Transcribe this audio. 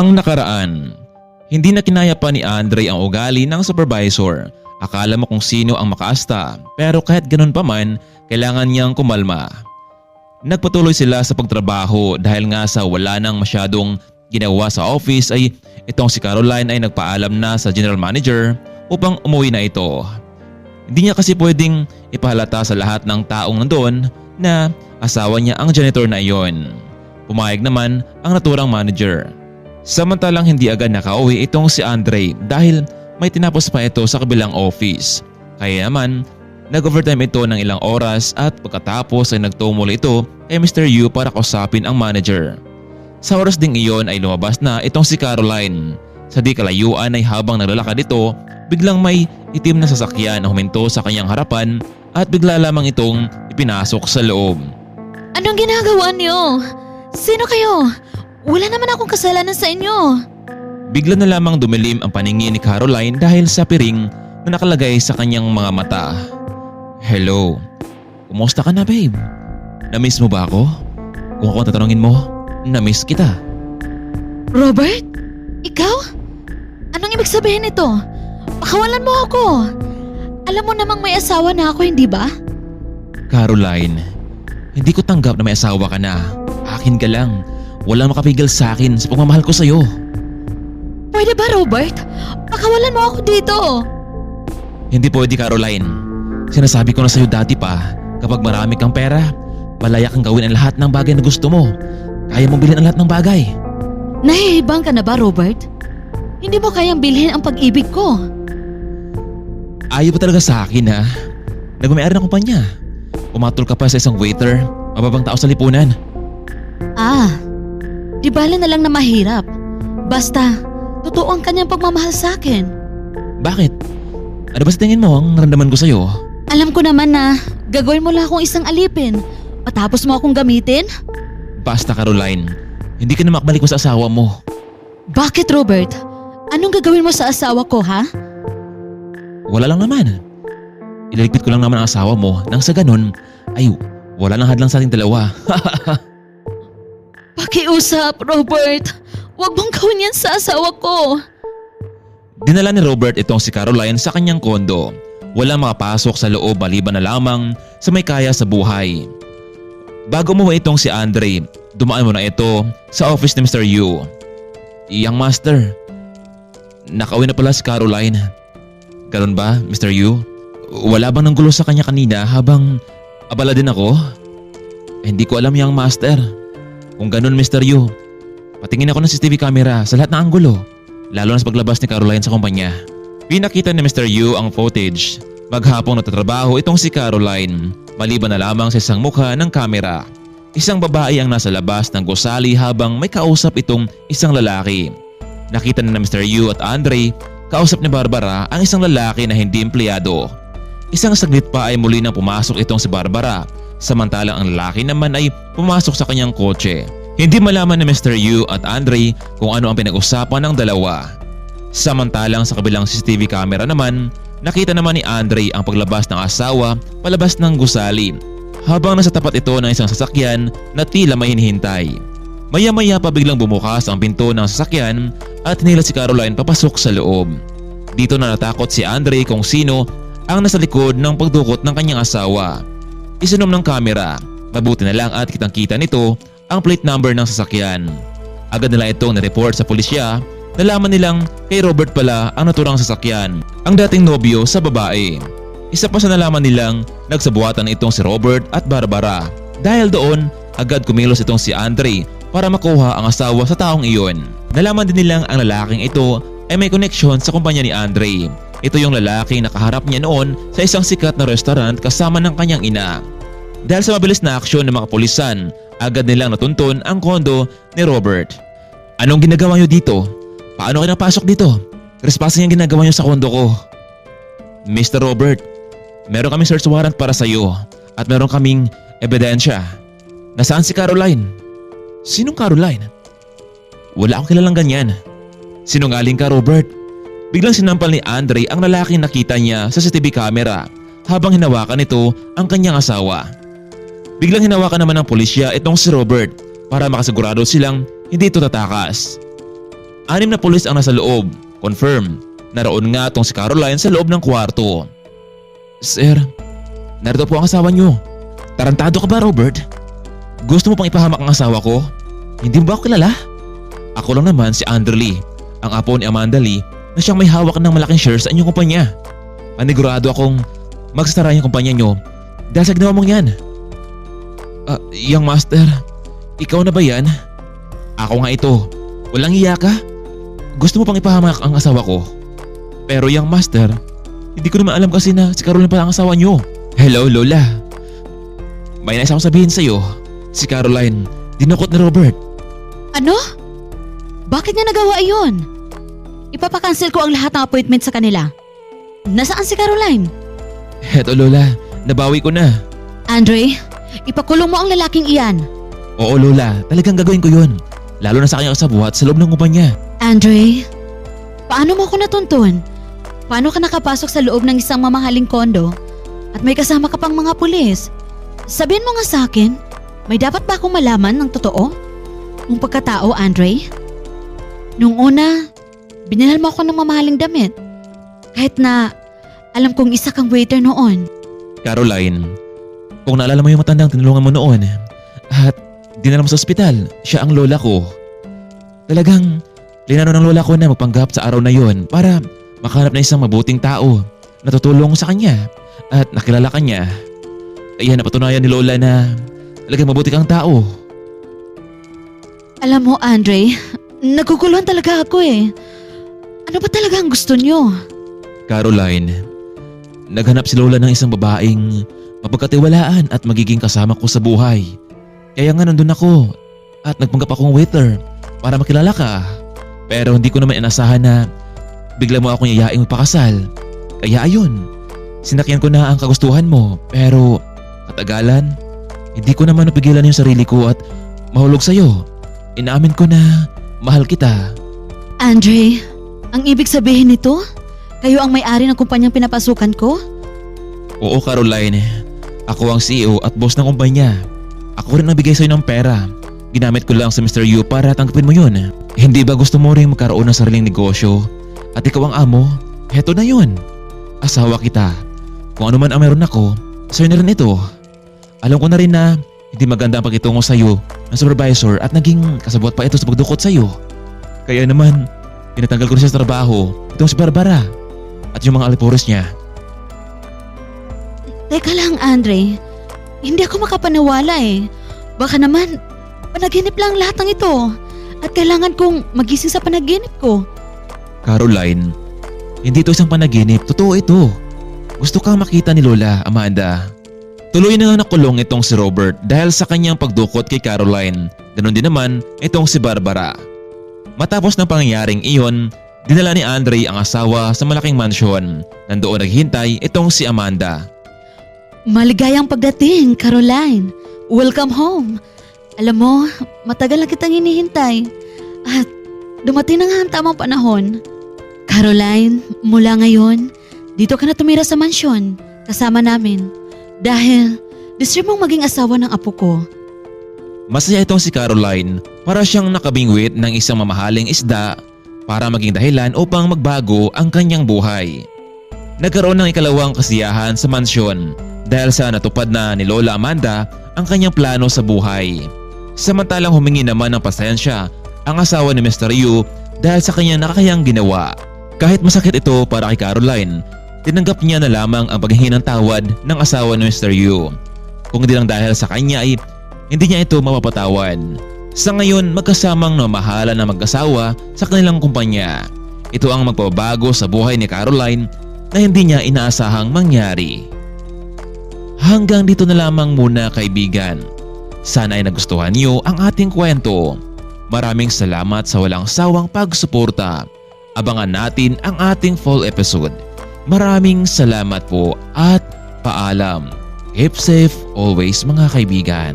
Ang nakaraan. Hindi na kinaya pa ni Andre ang ugali ng supervisor. Akala mo kung sino ang makaasta, pero kahit ganun pa man, kailangan niyang kumalma. Nagpatuloy sila sa pagtrabaho dahil nga sa wala nang masyadong ginawa sa office ay itong si Caroline ay nagpaalam na sa general manager upang umuwi na ito. Hindi niya kasi pwedeng ipahalata sa lahat ng taong nandoon na asawa niya ang janitor na iyon. Pumayag naman ang naturang manager. Samantalang hindi agad nakauwi itong si Andre dahil may tinapos pa ito sa kabilang office. Kaya naman nag-overtime ito ng ilang oras at pagkatapos ay nagtumol ito kay Mr. Yu para kausapin ang manager. Sa oras ding iyon ay lumabas na itong si Caroline. Sa di kalayuan ay habang naglalakad ito, biglang may itim na sasakyan na huminto sa kanyang harapan at bigla lamang itong ipinasok sa loob. Anong ginagawa niyo? Sino kayo? Wala naman akong kasalanan sa inyo. Bigla na lamang dumilim ang paningin ni Caroline dahil sa piring na nakalagay sa kanyang mga mata. Hello, kumusta ka na babe? Namiss mo ba ako? Kung ako tatanungin mo, namiss kita. Robert? Ikaw? Anong ibig sabihin nito? Pakawalan mo ako. Alam mo namang may asawa na ako, hindi ba? Caroline, hindi ko tanggap na may asawa ka na. Akin ka lang. Walang makapigil sa akin sa pagmamahal ko sa'yo. Pwede ba, Robert? Pakawalan mo ako dito. Hindi pwede, Caroline. Sinasabi ko na sa'yo dati pa, kapag marami kang pera, malaya kang gawin ang lahat ng bagay na gusto mo. Kaya mong bilhin ang lahat ng bagay. Nahihibang ka na ba, Robert? Hindi mo kayang bilhin ang pag-ibig ko. Ayaw pa talaga sa akin ha. Nagmamayari ng kumpanya. Pumatol ka pa sa isang waiter, mababang tao sa lipunan. Di bale na lang na mahirap. Basta, totoo ang kanyang pagmamahal sa akin. Bakit? Ano ba sa tingin mo ang naramdaman ko sa'yo? Alam ko naman na gagawin mo lang akong isang alipin. Patapos mo akong gamitin? Basta Caroline, hindi ka na makabalik mo sa asawa mo. Bakit, Robert? Anong gagawin mo sa asawa ko, ha? Wala lang naman. Ilaligpit ko lang naman ang asawa mo nang sa ganun ay wala nang hadlang sa ating dalawa. Pakiusap, Robert. Huwag mong gawin yan sa asawa ko. Dinala ni Robert itong si Caroline sa kanyang kondo. Walang makapasok sa loob maliban na lamang sa may kaya sa buhay. Bago umuwi itong si Andre, dumaan mo na ito sa office ni Mr. Yu. Iyang master, nakauwi na pala si Caroline. Ganun ba, Mr. Yu? Wala bang nanggulo sa kanya kanina habang abala din ako? Hindi ko alam yang master. Kung ganun, Mr. Yu, patingin ako ng CCTV camera sa lahat ng anggulo, lalo na sa paglabas ni Caroline sa kumpanya. Pinakita ni Mr. Yu ang footage. Maghapong natatrabaho itong si Caroline, maliban na lamang sa isang mukha ng kamera. Isang babae ang nasa labas ng gusali habang may kausap itong isang lalaki. Nakita na Mr. Yu at Andre, kausap ni Barbara ang isang lalaki na hindi empleyado. Isang saglit pa ay muli nang pumasok itong si Barbara, samantalang ang lalaki naman ay pumasok sa kanyang kotse. Hindi malaman ni Mr. Yu at Andre kung ano ang pinag-usapan ng dalawa. Samantalang sa kabilang CCTV camera naman, nakita naman ni Andre ang paglabas ng asawa palabas ng gusali habang nasa tapat ito ng isang sasakyan na tila may hinihintay. Maya-maya pa biglang bumukas ang pinto ng sasakyan at hinila si Caroline papasok sa loob. Dito na natakot si Andre kung sino ang nasa likod ng pagdukot ng kanyang asawa. Isinom ng kamera, mabuti na lang at kitang-kita nito ang plate number ng sasakyan. Agad nila itong na-report sa pulisya. Nalaman nilang kay Robert pala ang naturang sasakyan, ang dating nobyo sa babae. Isa pa sa nalaman nilang nagsabuatan itong si Robert at Barbara. Dahil doon, agad kumilos itong si Andre para makuha ang asawa sa taong iyon. Nalaman din nilang ang lalaking ito ay may koneksyon sa kumpanya ni Andre. Ito yung lalaking nakaharap niya noon sa isang sikat na restaurant kasama ng kanyang ina. Dahil sa mabilis na aksyon ng mga pulisan, agad nilang natuntun ang kondo ni Robert. Anong ginagawa niyo dito? Paano kayo napasok dito? Trespassing ang ginagawa niyo sa kondo ko. Mr. Robert, meron kaming search warrant para sa iyo at meron kaming ebidensya. Nasaan si Caroline? Sinong Caroline? Wala akong kilalang ganyan. Sinungaling ka, Robert. Biglang sinampal ni Andre ang lalaking nakita niya sa CCTV camera habang hinawakan nito ang kanyang asawa. Biglang hinawakan naman ng pulisya itong si Robert para makasigurado silang hindi ito tatakas. 6 na pulis ang nasa loob. Confirm. Naroon nga tong si Caroline sa loob ng kwarto. Sir, narito po ang asawa niyo. Tarantado ka ba, Robert? Gusto mo pang ipahamak ang asawa ko? Hindi mo ba ako kilala? Ako lang naman si Andre Lee, ang apo ni Amanda Lee na siyang may hawak ng malaking shares sa inyong kumpanya. Panigurado akong magsasara yung kumpanya niyo dahil sa ginawa mong yan. Young master, ikaw na ba yan? Ako nga ito. Walang iya ka? Gusto mo pang ipahamak ang asawa ko? Pero young master, hindi ko naman alam kasi na si Caroline pala ang asawa niyo. Hello Lola. May nais akong sabihin sa'yo. Si Caroline, dinukot ni Robert. Ano? Bakit niya nagawa iyon? Ipapakancel ko ang lahat ng appointment sa kanila. Nasaan si Caroline? Heto Lola, nabawi ko na. Andre, ipakulong mo ang lalaking iyan. Oo Lola, talagang gagawin ko yun. Lalo na sa kanyang kasabuhat sa loob ng kumpanya. Andre, paano mo ako natuntun? Paano ka nakapasok sa loob ng isang mamahaling kondo at may kasama ka pang mga pulis? Sabihin mo nga sa akin, may dapat ba akong malaman ng totoo? Ang pagkatao, Andre? Nung una, binilhan mo ako ng mamahaling damit. Kahit na alam kong isa kang waiter noon. Caroline, kung naalala mo yung matandang tinulungan mo noon at dinala mo sa ospital, siya ang lola ko. Talagang linano ng lola ko na magpanggap sa araw na yon para makahanap na isang mabuting tao na tutulong sa kanya at nakilala kanya. Kaya napatunayan ni lola na talagang mabuti kang tao. Alam mo, Andre, naguguluhan talaga ako eh. Ano ba talaga ang gusto niyo? Caroline, naghanap si lola ng isang babaeng mapagkatiwalaan at magiging kasama ko sa buhay. Kaya nga nandun ako at nagpanggap akong waiter para makilala ka. Pero hindi ko naman inasahan na bigla mo akong yayaing magpakasal. Kaya ayun, sinakyan ko na ang kagustuhan mo. Pero katagalan, hindi ko naman napigilan yung sarili ko at mahulog sa'yo. Inaamin ko na mahal kita. Andre, ang ibig sabihin nito, kayo ang may-ari ng kumpanyang pinapasukan ko? Oo Caroline, ako ang CEO at boss ng kumpanya. Ako rin nagbigay sa'yo ng pera. Ginamit ko lang sa Mr. Yu para tanggapin mo yun. Hindi ba gusto mo rin magkaroon ng sariling negosyo? At ikaw ang amo? Heto na yun. Asawa kita. Kung ano man ang meron ako, sa'yo na rin ito. Alam ko na rin na hindi maganda ang pakitungo sa'yo ng supervisor at naging kasabot pa ito sa pagdukot sa'yo. Kaya naman, pinatanggal ko rin siya sa trabaho itong si Barbara at yung mga alipores niya. Teka lang, Andre. Hindi ako makapaniwala eh. Baka naman, panaginip lang lahat ng ito. At kailangan kong magising sa panaginip ko. Caroline, hindi ito isang panaginip. Totoo ito. Gusto kang makita ni Lola, Amanda. Tuloy na nga nakulong itong si Robert dahil sa kanyang pagdukot kay Caroline. Ganon din naman itong si Barbara. Matapos ng pangyayaring iyon, dinala ni Andre ang asawa sa malaking mansyon. Nandoon naghihintay itong si Amanda. Maligayang pagdating, Caroline. Welcome home. Alam mo, matagal na kitang hinihintay. At dumating na nga ang tamang panahon. Caroline, mula ngayon, dito ka na tumira sa mansyon kasama namin. Dahil deserve mong maging asawa ng apo ko. Masaya itong si Caroline para siyang nakabingwit ng isang mamahaling isda para maging dahilan upang magbago ang kanyang buhay. Nagkaroon ng ikalawang kasiyahan sa mansyon dahil sa natupad na ni Lola Amanda ang kanyang plano sa buhay. Samantalang humingi naman ng pasensya ang asawa ni Mr. Yu dahil sa kanyang nakakayang ginawa. Kahit masakit ito para kay Caroline, tinanggap niya na lamang ang paghingi ng tawad ng asawa ni Mr. Yu. Kung hindi lang dahil sa kanya ay hindi niya ito mapapatawan. Sa ngayon, magkasamang namahalan na mag-asawa sa kanilang kumpanya. Ito ang magpabago sa buhay ni Caroline na hindi niya inaasahang mangyari. Hanggang dito na lamang muna kaibigan. Sana ay nagustuhan niyo ang ating kwento. Maraming salamat sa walang sawang pagsuporta. Abangan natin ang ating full episode. Maraming salamat po at paalam. Keep safe always mga kaibigan.